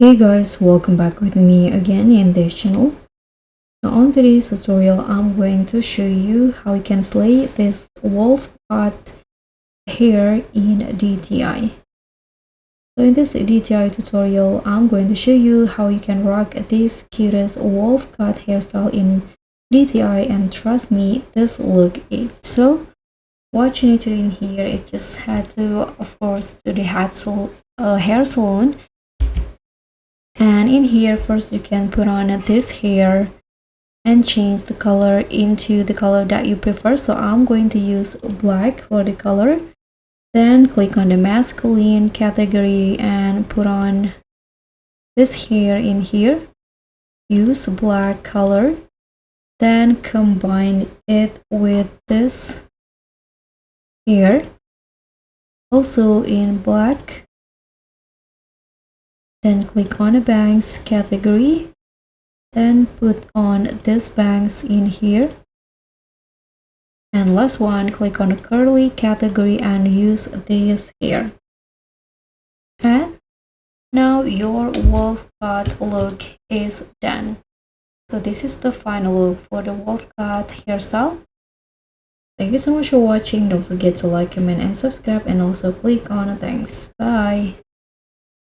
Hey guys, welcome back with me again in this channel. So on today's tutorial, I'm going to show you how you can slay this wolf cut hair in DTI. So in this DTI tutorial, I'm going to show you how you can rock this cutest wolf cut hairstyle in DTI, and trust me, this look it. So what you need to do in here is just head to, of course, to the hair salon. And in here, first you can put on this hair and change the color into the color that you prefer. So I'm going to use black for the color. Then click on the masculine category and put on this hair in here. Use black color. Then combine it with this hair, also in black. Then click on the bangs category. Then put on this bangs in here. And last one, click on the curly category and use this hair. And now your wolf cut look is done. So this is the final look for the wolf cut hairstyle. Thank you so much for watching. Don't forget to like, comment, and subscribe, and also click on the thanks. Bye.